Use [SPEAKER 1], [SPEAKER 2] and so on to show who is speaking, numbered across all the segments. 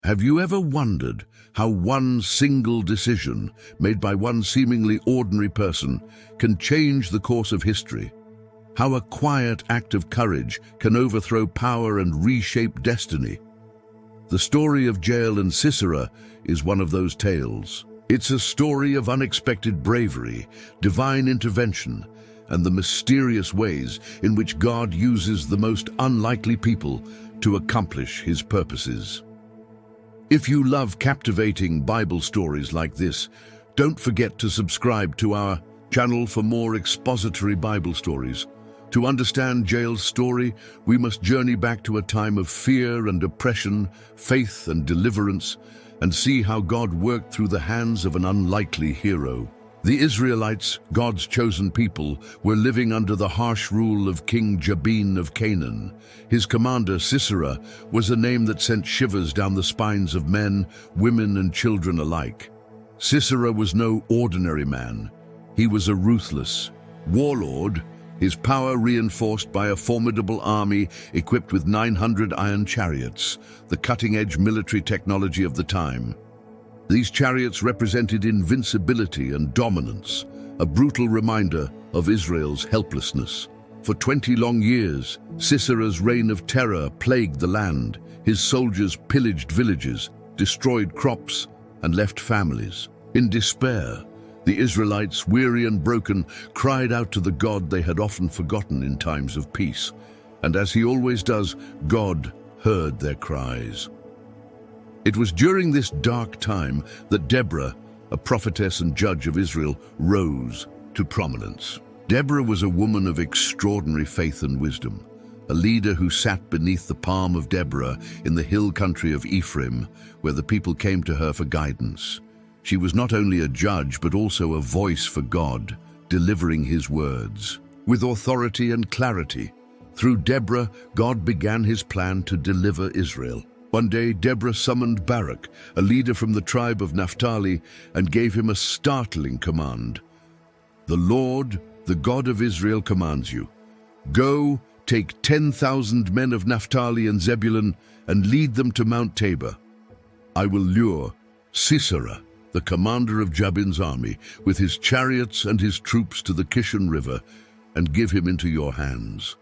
[SPEAKER 1] Have you ever wondered how one single decision made by one seemingly ordinary person can change the course of history? How a quiet act of courage can overthrow power and reshape destiny? The story of Jael and Sisera is one of those tales. It's a story of unexpected bravery, divine intervention, and the mysterious ways in which God uses the most unlikely people to accomplish his purposes. If you love captivating Bible stories like this, don't forget to subscribe to our channel for more expository Bible stories. To understand Jael's story, we must journey back to a time of fear and oppression, faith and deliverance, and see how God worked through the hands of an unlikely hero. The Israelites, God's chosen people, were living under the harsh rule of King Jabin of Canaan. His commander, Sisera, was a name that sent shivers down the spines of men, women, and children alike. Sisera was no ordinary man. He was a ruthless warlord, his power reinforced by a formidable army equipped with 900 iron chariots, the cutting-edge military technology of the time. These chariots represented invincibility and dominance, a brutal reminder of Israel's helplessness. For 20 long years, Sisera's reign of terror plagued the land. His soldiers pillaged villages, destroyed crops, and left families. In despair, the Israelites, weary and broken, cried out to the God they had often forgotten in times of peace. And as he always does, God heard their cries. It was during this dark time that Deborah, a prophetess and judge of Israel, rose to prominence. Deborah was a woman of extraordinary faith and wisdom, a leader who sat beneath the palm of Deborah in the hill country of Ephraim, where the people came to her for guidance. She was not only a judge, but also a voice for God, delivering his words with authority and clarity. Through Deborah, God began his plan to deliver Israel. One day, Deborah summoned Barak, a leader from the tribe of Naphtali, and gave him a startling command. "The Lord, the God of Israel, commands you. Go, take 10,000 men of Naphtali and Zebulun and lead them to Mount Tabor. I will lure Sisera, the commander of Jabin's army, with his chariots and his troops to the Kishon River, and give him into your hands."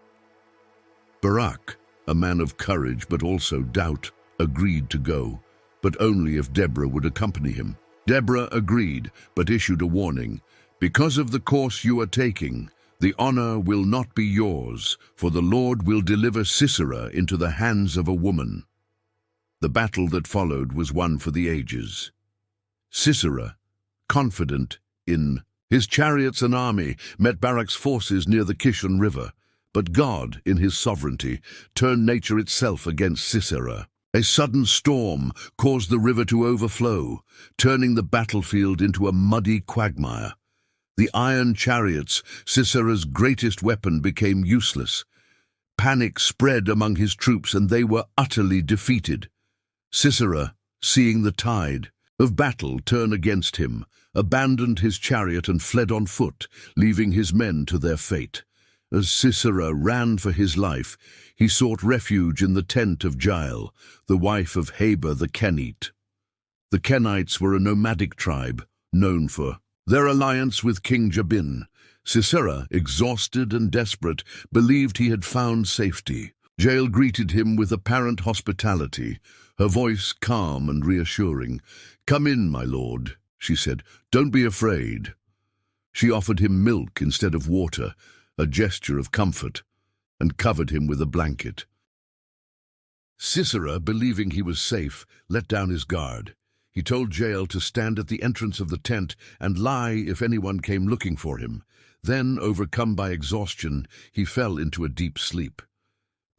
[SPEAKER 1] Barak, a man of courage but also doubt, agreed to go, but only if Deborah would accompany him. Deborah agreed, but issued a warning. "Because of the course you are taking, the honor will not be yours, for the Lord will deliver Sisera into the hands of a woman." The battle that followed was one for the ages. Sisera, confident in his chariots and army, met Barak's forces near the Kishon River. But God, in his sovereignty, turned nature itself against Sisera. A sudden storm caused the river to overflow, turning the battlefield into a muddy quagmire. The iron chariots, Sisera's greatest weapon, became useless. Panic spread among his troops, and they were utterly defeated. Sisera, seeing the tide of battle turn against him, abandoned his chariot and fled on foot, leaving his men to their fate. As Sisera ran for his life, he sought refuge in the tent of Jael, the wife of Heber the Kenite. The Kenites were a nomadic tribe, known for their alliance with King Jabin. Sisera, exhausted and desperate, believed he had found safety. Jael greeted him with apparent hospitality, her voice calm and reassuring. "Come in, my lord," she said. "Don't be afraid." She offered him milk instead of water, a gesture of comfort, and covered him with a blanket. Sisera, believing he was safe, let down his guard. He told Jael to stand at the entrance of the tent and lie if anyone came looking for him. Then, overcome by exhaustion, he fell into a deep sleep.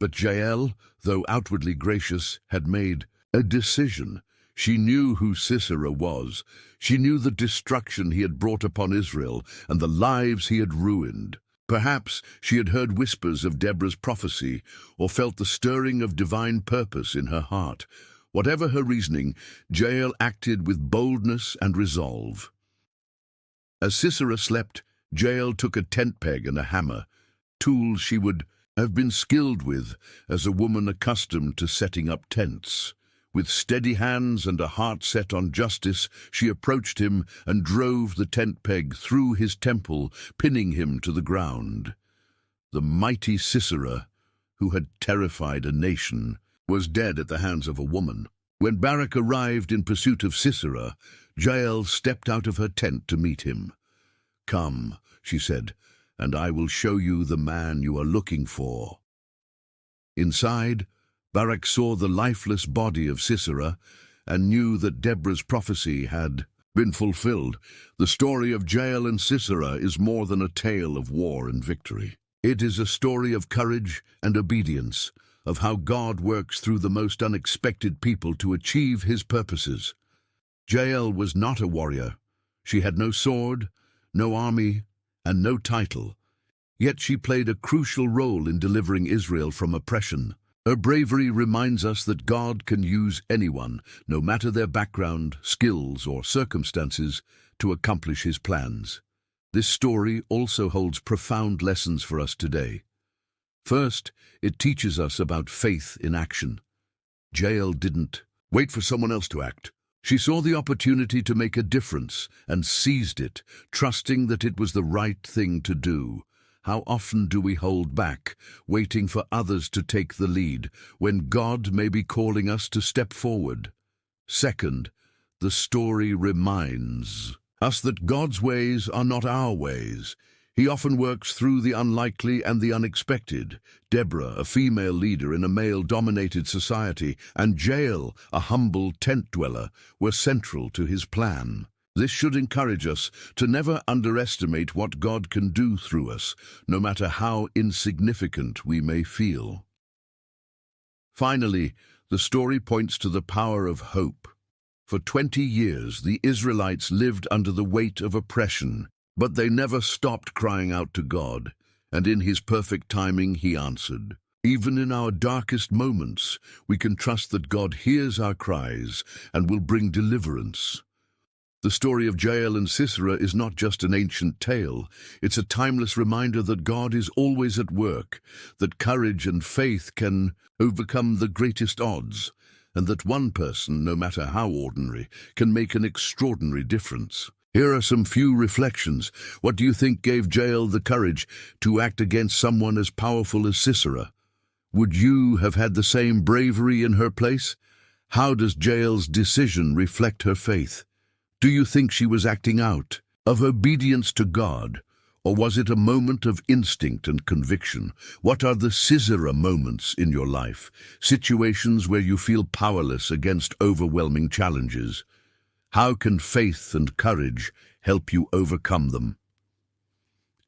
[SPEAKER 1] But Jael, though outwardly gracious, had made a decision. She knew who Sisera was. She knew the destruction he had brought upon Israel and the lives he had ruined. Perhaps she had heard whispers of Deborah's prophecy, or felt the stirring of divine purpose in her heart. Whatever her reasoning, Jael acted with boldness and resolve. As Sisera slept, Jael took a tent peg and a hammer, tools she would have been skilled with as a woman accustomed to setting up tents. With steady hands and a heart set on justice, she approached him and drove the tent peg through his temple, pinning him to the ground. The mighty Sisera, who had terrified a nation, was dead at the hands of a woman. When Barak arrived in pursuit of Sisera, Jael stepped out of her tent to meet him. "Come," she said, "and I will show you the man you are looking for." Inside, Barak saw the lifeless body of Sisera and knew that Deborah's prophecy had been fulfilled. The story of Jael and Sisera is more than a tale of war and victory. It is a story of courage and obedience, of how God works through the most unexpected people to achieve his purposes. Jael was not a warrior. She had no sword, no army, and no title. Yet she played a crucial role in delivering Israel from oppression. Her bravery reminds us that God can use anyone, no matter their background, skills, or circumstances, to accomplish his plans. This story also holds profound lessons for us today. First, it teaches us about faith in action. Jael didn't wait for someone else to act. She saw the opportunity to make a difference and seized it, trusting that it was the right thing to do. How often do we hold back, waiting for others to take the lead, when God may be calling us to step forward? Second, the story reminds us that God's ways are not our ways. He often works through the unlikely and the unexpected. Deborah, a female leader in a male-dominated society, and Jael, a humble tent dweller, were central to his plan. This should encourage us to never underestimate what God can do through us, no matter how insignificant we may feel. Finally, the story points to the power of hope. For 20 years, the Israelites lived under the weight of oppression, but they never stopped crying out to God, and in his perfect timing he answered. Even in our darkest moments, we can trust that God hears our cries and will bring deliverance. The story of Jael and Sisera is not just an ancient tale. It's a timeless reminder that God is always at work, that courage and faith can overcome the greatest odds, and that one person, no matter how ordinary, can make an extraordinary difference. Here are some few reflections. What do you think gave Jael the courage to act against someone as powerful as Sisera? Would you have had the same bravery in her place? How does Jael's decision reflect her faith? Do you think she was acting out of obedience to God, or was it a moment of instinct and conviction? What are the Sisera moments in your life, situations where you feel powerless against overwhelming challenges? How can faith and courage help you overcome them?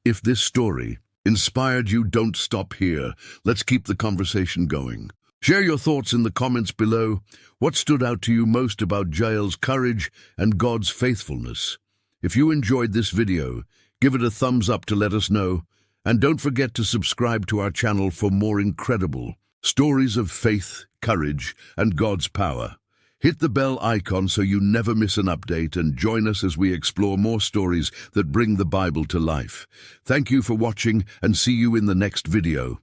[SPEAKER 1] If this story inspired you, don't stop here. Let's keep the conversation going. Share your thoughts in the comments below. What stood out to you most about Jael's courage and God's faithfulness? If you enjoyed this video, give it a thumbs up to let us know. And don't forget to subscribe to our channel for more incredible stories of faith, courage, and God's power. Hit the bell icon so you never miss an update, and join us as we explore more stories that bring the Bible to life. Thank you for watching, and see you in the next video.